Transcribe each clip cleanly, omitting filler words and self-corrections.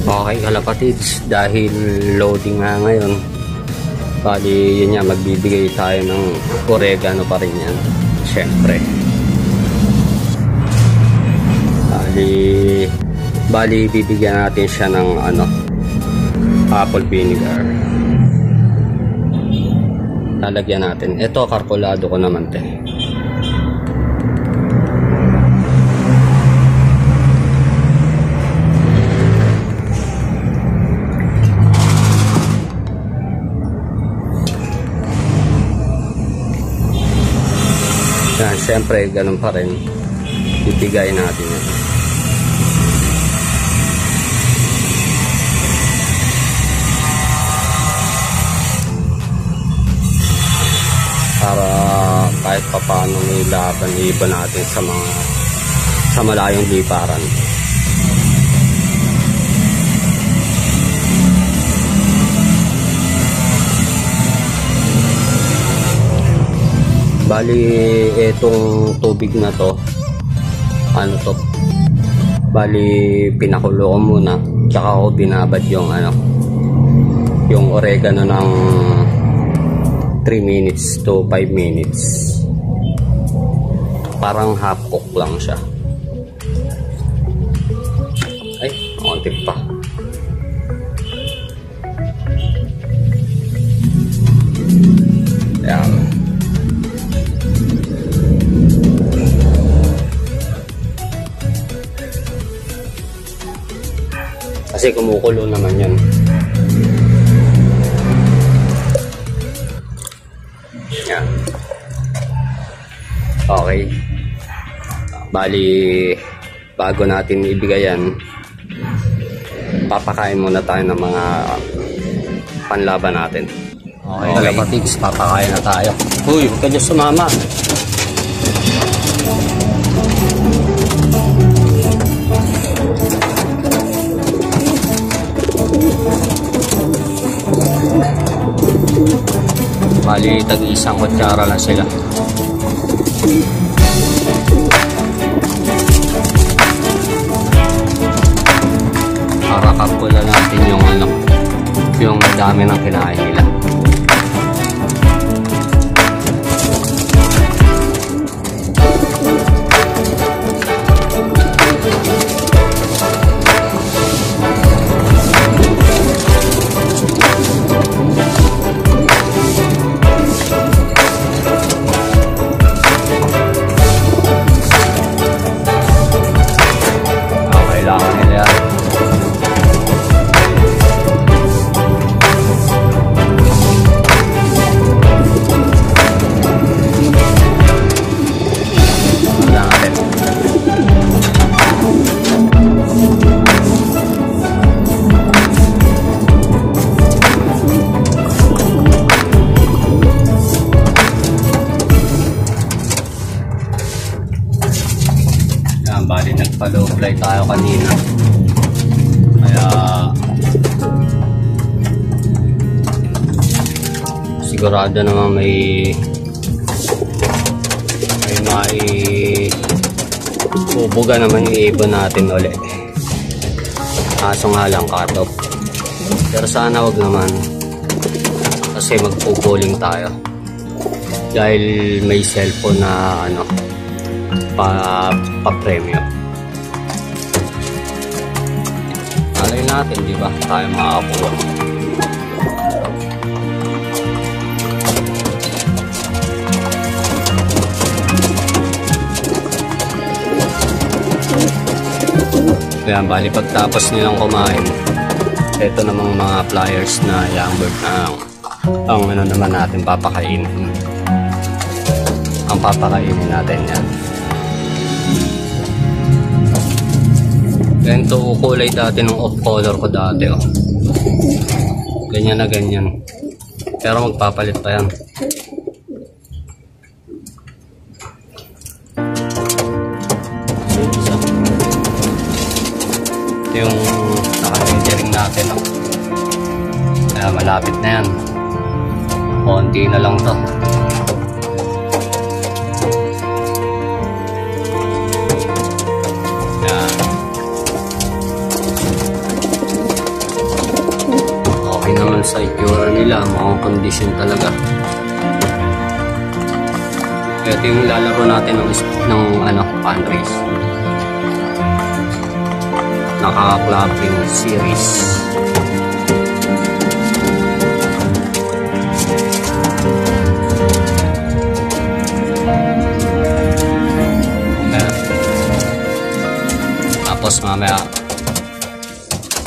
Okay kalapatids, dahil loading nga ngayon, bali yun nga, magbibigay tayo ng oregano pa rin yan, syempre. Bali bibigyan natin siya ng apple vinegar. Lalagyan natin, ito karkulado ko naman yan, syempre ganun pa rin, ibigay natin yan. Para kahit papaano may laban iba natin sa malayong liparan. Bali etong tubig na to, bali pinakulo ko muna, tsaka ako binabad yung yung oregano ng 3 minutes to 5 minutes. Parang half cook lang siya. Ay, konti pa. Ayan. Kasi kumukulo naman yan. Yan. Okay. Bali, bago natin ibigay yan, papakain muna tayo ng mga panlaban natin. Okay, kalapatids, papakain na tayo. Uy, huwag ka dyan sumama. Bali, tag-isang kutsara lang sila. Para kapula natin yung dami ng kinain nila. Bali nagpa-low fly tayo kanina, kaya sigurado naman may bubuga naman yung ibon natin ulit. Kaso nga lang cut off, pero sana wag naman, kasi magpupuling tayo dahil may cellphone na pa-premyo. Alay natin, di ba? Tayo makakapulo. Kaya bali pagtapos nilang kumain, ito namang mga flyers na young bird na ang naman natin papakainin. Ang papakainin natin yan. Ganito kulay dati ng off color ko dati, ganyan na ganyan, pero magpapalit pa yan. Ito yung naka-rendering natin, kaya malapit na yan, konti na lang to. sa itsura nila, mukhang condition talaga. Ito yung lalaro natin ng countries. Naka-clapping series. Tapos mamaya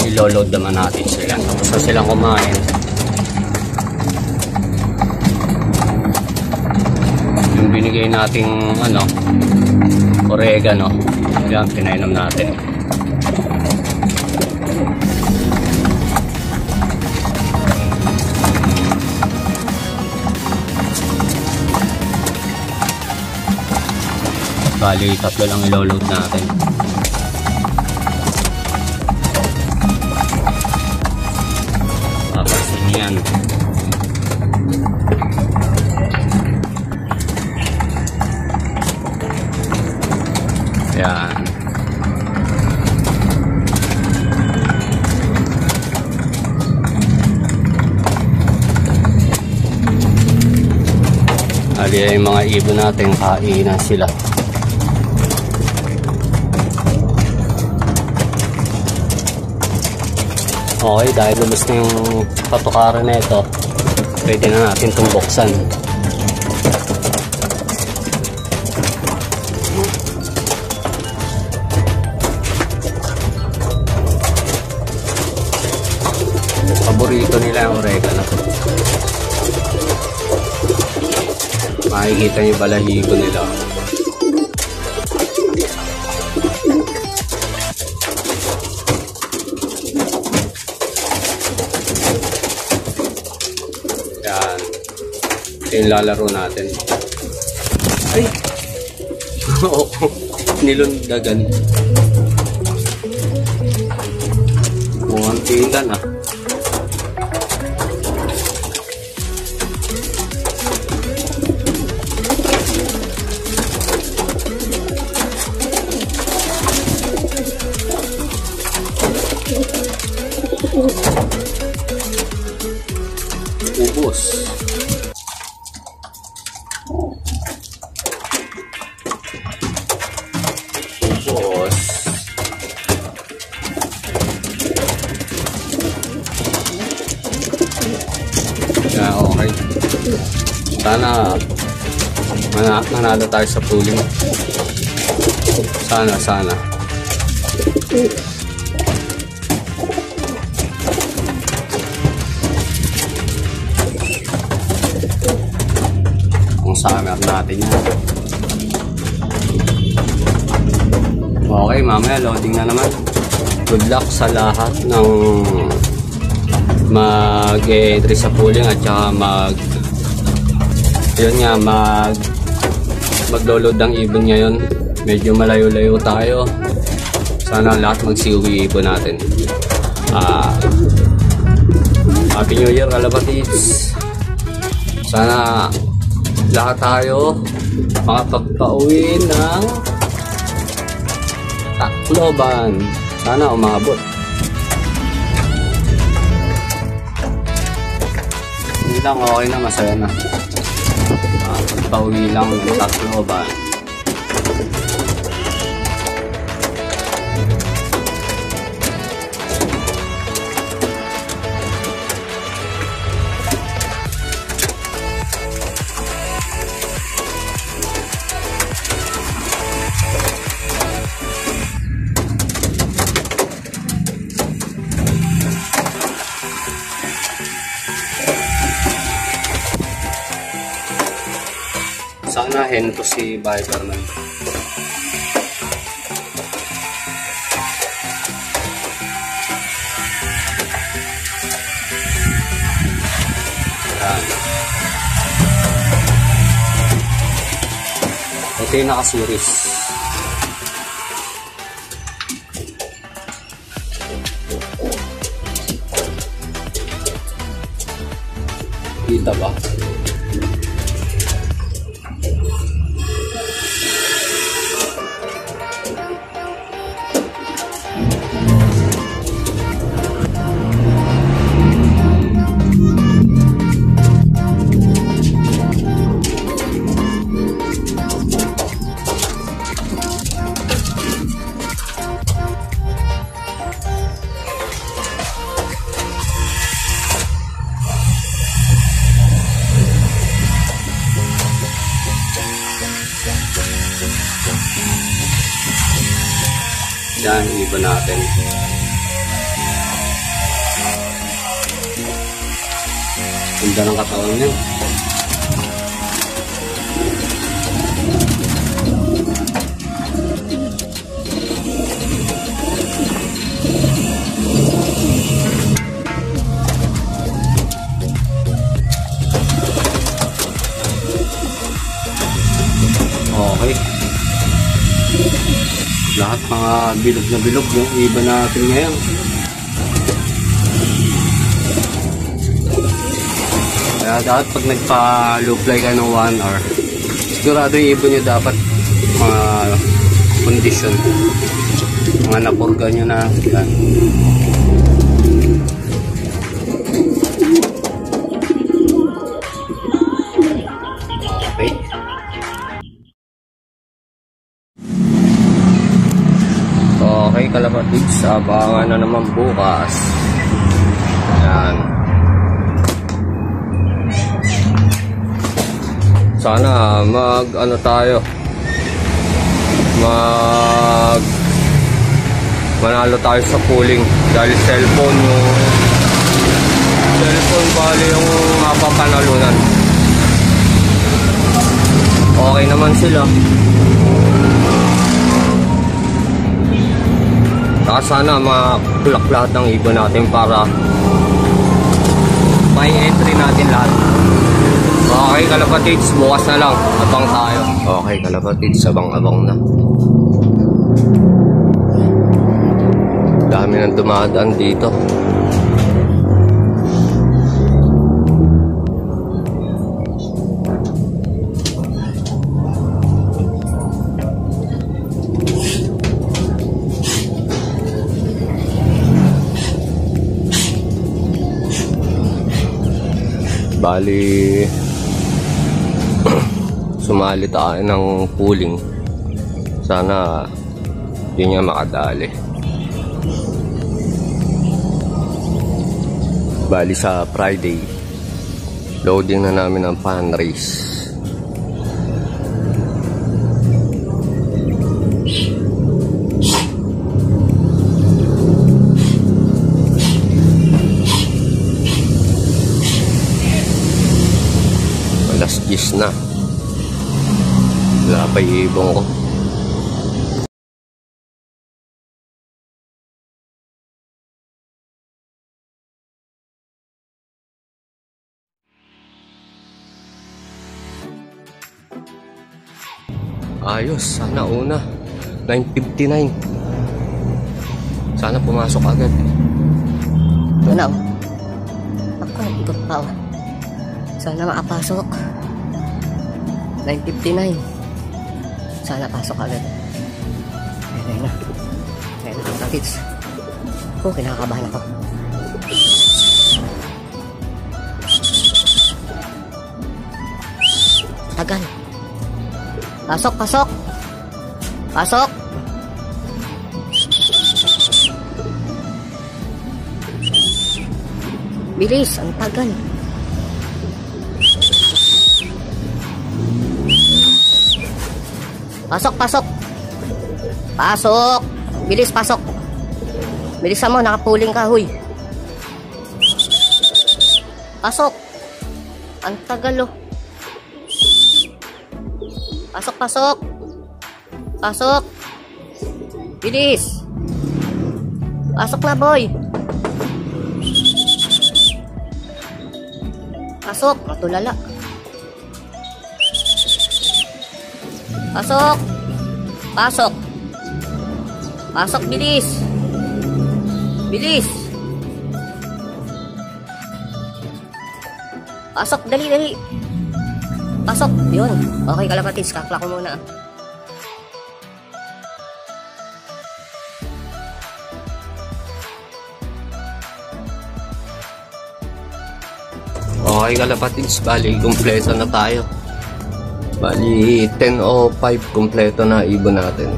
ilo-load naman natin sila. Tapos na silang kumain. Yung binigay nating oregano, yan pinainom natin. Bali, 3 lang ilo-load natin. Papasin yan. Yan. Bali, yung mga ibon natin, kainan sila. Okay, dahil lumos na yung patukaran na ito, pwede na natin itong buksan. Paborito nila yung oregano. Makikita yung balahibo nila. Yan. Ito yung lalaro natin. Ay! Oo. Nilundagan. Mukhang tinggan ah. Ubos. Ubos. Yeah, okay. Sana manalo tayo sa pooling. Sana. Summer natin yan. Okay, mamaya loading na naman. Good luck sa lahat ng mag-entry sa pooling at saka maglo-load ng ibon ngayon. Medyo malayo-layo tayo. Sana lahat magsiuwi ibon natin. Happy New Year, kalapatids. Sana lahat tayo makapagpauwi ng Tacloban. Sana umabot. Hindi lang, okay na, masaya na. Makapagpauwi lang ng Tacloban. Sana hento si Bikerman. Ito yung naka-series. Kita ba? Yan, ibon natin. Ganda ng katawan niya. Okay. Lahat mga bilog na bilog yung ibon natin ngayon. Kaya dapat pag nagpa-low fly ka ng 1 hour, sigurado yung ibon nyo dapat mga condition. Mga napurga nyo na. Yan. Okay. Okay, kalapatids, abangan na naman bukas. Yan. Sana mag-ano tayo, manalo tayo sa pooling dahil cellphone bali yung mapapanalunan. Okay naman sila. Saka sana makulak lahat ng ibon natin para may entry natin lahat. Okay kalapatids, bukas na lang, abang tayo. Okay kalapatids, abang-abang na. Dami nang dumadaan dito. Bali sumali tayo ng pooling. Sana yun nga makadali. Bali sa Friday loading na namin ang fan race. Alas 10 na. Wala pa ibong ko. Ayos, sana una 9:59. Sana pumasok agad. Ito na, ako nagikot pa, sana makapasok. 9:59. Sana pasok agad. Ayun na. Ayun na, kapits. Oh, kinakabahan ako. Tagal. Pasok, pasok. Pasok. Bilis, ang tagal. Pasok, pasok. Pasok. Bilis, pasok. Bilisan mo, nakapuling ka, huy. Pasok. Ang tagal, oh. Pasok, pasok. Pasok. Bilis. Pasok na, boy. Pasok. Matulala. Pasok. Pasok. Pasok, bilis. Bilis. Pasok, dali, dali. Pasok. Yun. Okay, kalapatids. Kakla ko muna. Okay kalapatids, bali kumpleto na tayo. Bali 10:05 kumpleto na ibon natin.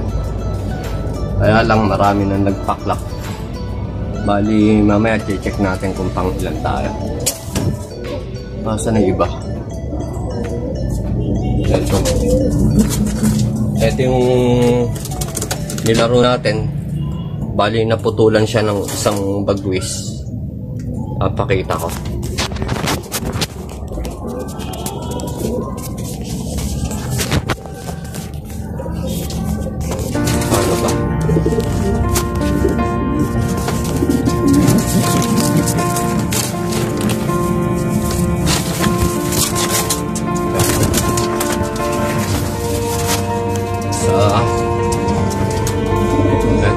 Kaya lang marami na nagpaklak. Bali mamaya check natin kung pang ilan tayo. Saan na iba? Ito yung nilaro natin Bali, naputulan siya ng isang bagwis. Pakita ko. Ano ba?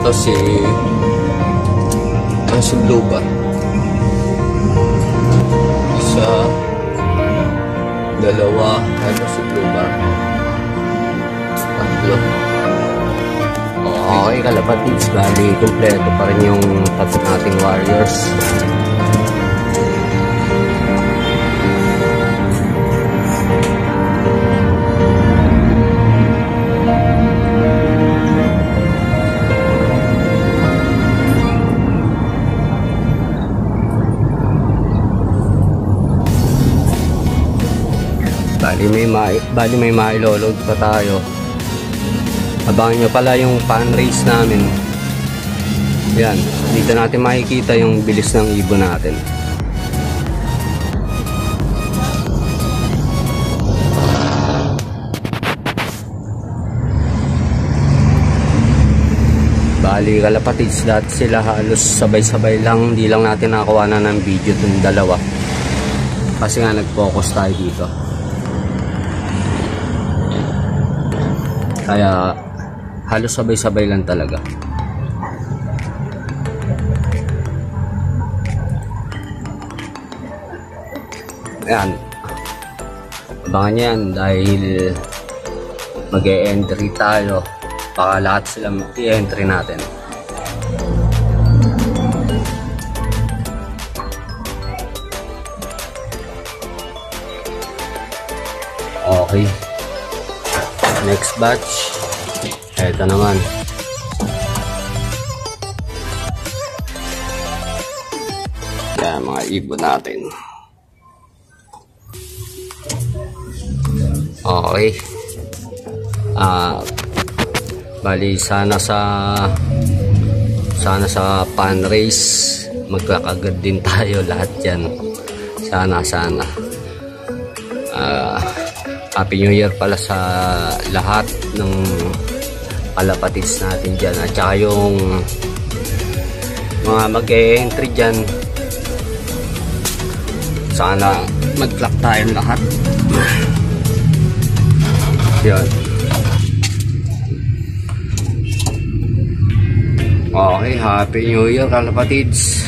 Ito si blue bar. Isa, dalawa, ito si blue bar. Tatlo. Okay, kalapatids, bali kompleto pa rin yung tatlo nating warriors. Bali may mailoload pa tayo. Abangan nyo pala yung pan race namin. Yan, dito natin makikita yung bilis ng ibon natin. Bali kalapatids, lahat sila halos sabay-sabay lang. Hindi lang natin nakakuha na ng video itong dalawa kasi nga nag-focus tayo dito. Kaya halos sabay-sabay lang talaga. Ayan, abangan yan dahil mag-e-entry tayo. Baka lahat sila i-entry natin. Okay, next batch, eto naman. Yan mga ibon natin. Okay, bali sana sa pan race magkakagad din tayo lahat yan. Sana Happy New Year pala sa lahat ng kalapatids natin dyan, at saka yung mga mag-e-entry dyan, sana mag-clock tayo lahat. Yan. Okay, Happy New Year kalapatids.